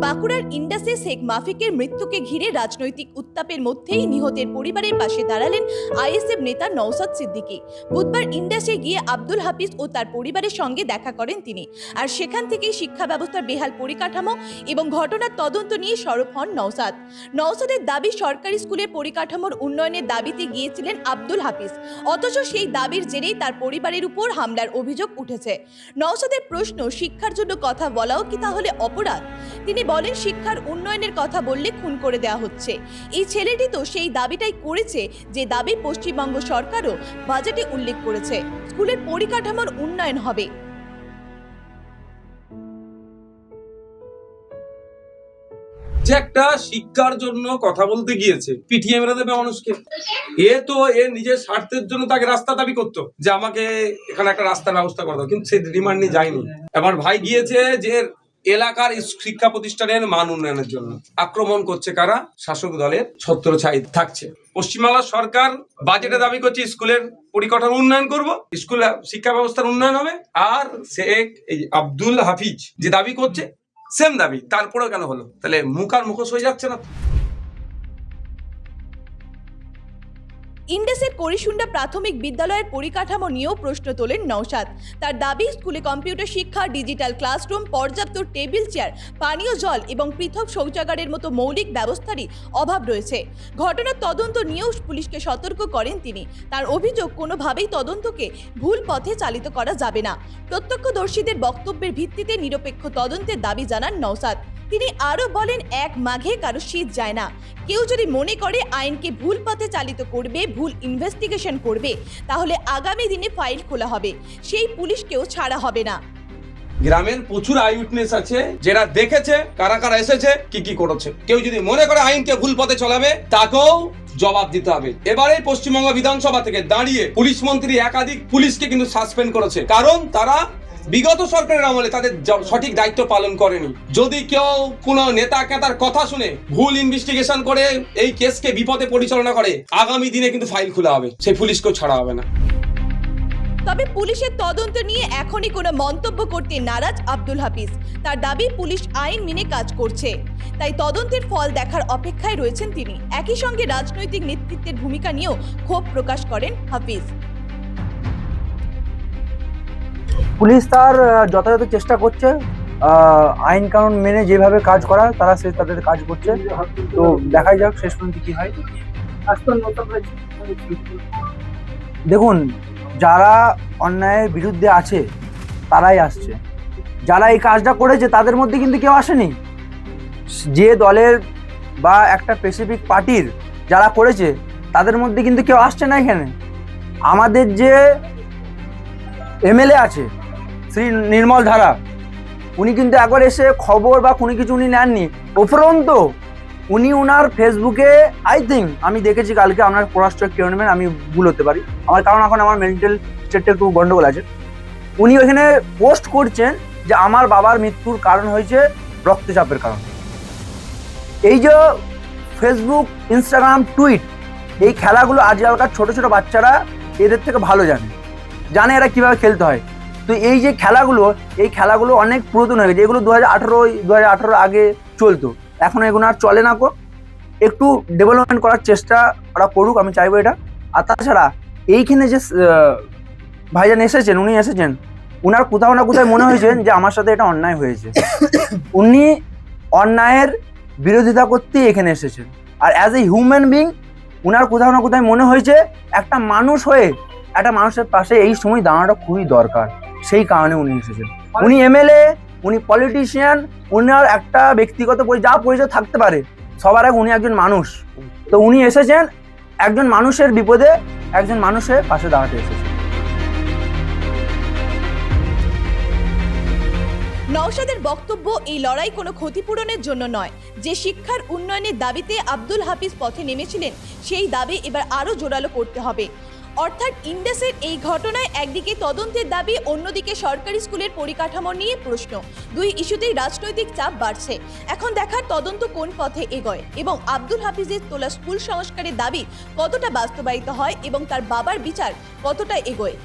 বাঁকুড়ার ইন্ডাসে শেখ মাফিকের মৃত্যুকে ঘিরে রাজনৈতিক উত্তাপের মধ্যেই নিহতের পরিবারের পাশে দাঁড়ালেন আইএসএফ নেতা নওশাদ সিদ্দিকী। বুধবার ইন্ডাসে গিয়ে আব্দুল হাফিজ ও তার পরিবারের সঙ্গে দেখা করেন তিনি। আর সেখান থেকেই শিক্ষা ব্যবস্থার বেহাল পরিকাঠামো এবং ঘটনার তদন্ত নিয়ে সরব হন নওশাদ। নওশাদের দাবি, সরকারি স্কুলের পরিকাঠামোর উন্নয়নের দাবিতে গিয়েছিলেন আব্দুল হাফিজ, অথচ সেই দাবির জেরেই তার পরিবারের উপর হামলার অভিযোগ উঠেছে। নওশাদের প্রশ্ন, শিক্ষার জন্য কথা বলাও কি তাহলে অপরাধ? তিনি বলেন, শিক্ষার উন্নয়নের কথা বললে খুন করে দেওয়া হচ্ছে। এই ছেলেটি তো সেই দাবিটাই করেছে যে দাবি পশ্চিমবঙ্গ সরকারও বাজেটে উল্লেখ করেছে, স্কুলের পরিকাঠামোর উন্নয়ন হবে। যে একটা শিক্ষার জন্য কথা বলতে গিয়েছে, পিটিএ মেরে দেবে মানুষকে। এ নিজের স্বার্থের জন্য তাকে রাস্তা দাবি করতো যে আমাকে এখানে একটা রাস্তার ব্যবস্থা করে দাও, কিন্তু সে ডিমান্ড নিয়ে যায়নি। আমার ভাই গিয়েছে যে এলাকার শিক্ষা প্রতিষ্ঠানের মান উন্নয়নের জন্য। আক্রমণ করছে কারা? শাসক দলের ছত্রছায়া থাকছে। পশ্চিমবাংলার সরকার বাজেটে দাবি করছে স্কুলের পরিকাঠামো উন্নয়ন করব, স্কুল শিক্ষা ব্যবস্থার উন্নয়ন হবে। আর শেখ আব্দুল হাফিজ যে দাবি করছে সেম দাবি, তারপরেও কেন হলো? তাহলে মুখ আর মুখোশ হয়ে যাচ্ছে না? ইন্ডাসের করিসুন্ডা প্রাথমিক বিদ্যালয়ের পরিকাঠামো নিয়েও প্রশ্ন তোলেন নওশাদ। তার দাবি, স্কুলে কম্পিউটার শিক্ষা, ডিজিটাল ক্লাসরুম, পর্যাপ্ত টেবিল চেয়ার, পানীয় জল এবং পৃথক শৌচাগারের মতো মৌলিক ব্যবস্থারই অভাব রয়েছে। ঘটনার তদন্ত নিয়েও পুলিশকে সতর্ক করেন তিনি। তার অভিযোগ, কোনোভাবেই তদন্তকে ভুল পথে চালিত করা যাবে না। প্রত্যক্ষদর্শীদের বক্তব্যের ভিত্তিতে নিরপেক্ষ তদন্তের দাবি জানান নওশাদ। তিনি আরো বলেন, এক মাঘে কারো শীত যায় না। কেউ যদি মনে করে আইনকে ভুল পথে চালিত করবে, ভুল ইনভেস্টিগেশন করবে, তাহলে আগামী দিনে ফাইল খোলা হবে, সেই পুলিশকেও ছাড়া হবে না। গ্রামের প্রচুর আই উইটনেস আছে, যারা দেখেছে কারা কারা এসেছে, কি কি করেছে। কেউ যদি মনে করে আইনকে ভুল পথে চলাবে, তাকেও জবাব দিতে হবে। এবারে পশ্চিমবঙ্গ বিধানসভা থেকে দাঁড়িয়ে পুলিশ মন্ত্রী একাধিক পুলিশকে কিন্তু সাসপেন্ড করেছে, কারণ তারা বিগত সরকারের আমলে তাদের সঠিক দায়িত্ব পালন করেনি। যদি কেউ কোনো নেতা কেতার কথা শুনে ভুল ইনভেস্টিগেশন করে এই কেসকে বিপদে পরিচালনা করে, আগামী দিনে কিন্তু ফাইল খোলা হবে, সেই পুলিশকেও ছাড়া হবে না। তবে পুলিশের তদন্ত নিয়ে এখনই কোনো মন্তব্য করতে নারাজ আব্দুল হাফিজ। তার দাবি, পুলিশ আইন মেনে কাজ করছে, তাই তদন্তের ফল দেখার অপেক্ষায় রয়েছেন তিনি। একই সঙ্গে রাজনৈতিক নেতৃত্বের ভূমিকা নিয়েও ক্ষোভ প্রকাশ করেন হাফিজ। পুলিশ তার যথাযথ চেষ্টা করছে, আইন কানুন মেনে যেভাবে কাজ করা তারা তাদের কাজ করছে। তো দেখাই যাক শেষ পর্যন্ত কি হয়। দেখুন, যারা অন্যায়ের বিরুদ্ধে আছে তারাই আসছে। যারা এই কাজটা করেছে তাদের মধ্যে কিন্তু কেউ আসেনি। যে দলের বা একটা স্পেসিফিক পার্টির যারা করেছে তাদের মধ্যে কিন্তু কেউ আসছে না এখানে। আমাদের যে এমএলএ আছে শ্রী নির্মল ধারা, উনি কিন্তু একবার এসে খবর বা কোনো কিছু উনি নেননি। উপরন্তু উনি ওনার ফেসবুকে, আই থিঙ্ক আমি দেখেছি কালকে, আপনার পররাষ্ট্র কেউ নেবেন, আমি ভুল হতে পারি কারণ এখন আমার মেন্টাল স্টেটটা একটু গন্ডগোল আছে। উনি ওখানে পোস্ট করছেন যে আমার বাবার মৃত্যুর কারণ হয়েছে রক্তচাপের কারণে। এই যে ফেসবুক, ইনস্টাগ্রাম, টুইট, এই খেলাগুলো আজকালকার ছোট ছোট বাচ্চারা এদের থেকে ভালো জানে এরা কীভাবে খেলতে হয়। তো এই যে খেলাগুলো, এই খেলাগুলো অনেক পুরাতন হয়ে গেছে। এগুলো 2018 আগে চলতো, এখন এগুলো আর চলে না। একটু ডেভেলপমেন্ট করার চেষ্টা ওরা করুক, আমি চাইবো এটা। আর তাছাড়া এইখানে যে ভাইজান এসেছেন, উনি এসেছেন, উনার কোথাও না কোথায় মনে হয়েছেন যে আমার সাথে এটা অন্যায় হয়েছে। উনি অন্যায়ের বিরোধিতা করতেই এখানে এসেছেন। আর অ্যাজ এ হিউম্যান বিং উনার কোথাও না কোথায় মনে হয়েছে একটা মানুষ হয়ে একটা মানুষের পাশে এই সময় দাঁড়ানোটা খুবই দরকার, সেই কারণে উনি এসেছেন। উনি এমএলএ, উনি পলিটিশিয়ান, উনার একটা ব্যক্তিগত যা পরিচয় থাকতে পারে, সবার আগে উনি একজন মানুষ। তো উনি এসেছেন একজন মানুষের বিপদে, একজন মানুষের পাশে দাঁড়াতে এসেছেন। নওশাদের বক্তব্য, এই লড়াই কোনো ক্ষতিপূরণের জন্য নয়। যে শিক্ষার উন্নয়নের দাবিতে আব্দুল হাফিজ পথে নেমেছিলেন, সেই দাবি এবার আরও জোরালো করতে হবে। অর্থাৎ ইন্ডাসের এই ঘটনায় একদিকে তদন্তের দাবি, অন্যদিকে সরকারি স্কুলের পরিকাঠামো নিয়ে প্রশ্ন। দুই ইস্যুতেই রাজনৈতিক চাপ বাড়ছে। এখন দেখার তদন্ত কোন পথে এগোয় এবং আব্দুল হাফিজের তোলা স্কুল সংস্কারের দাবি কতটা বাস্তবায়িত হয় এবং তার বাবার বিচার কতটা এগোয়।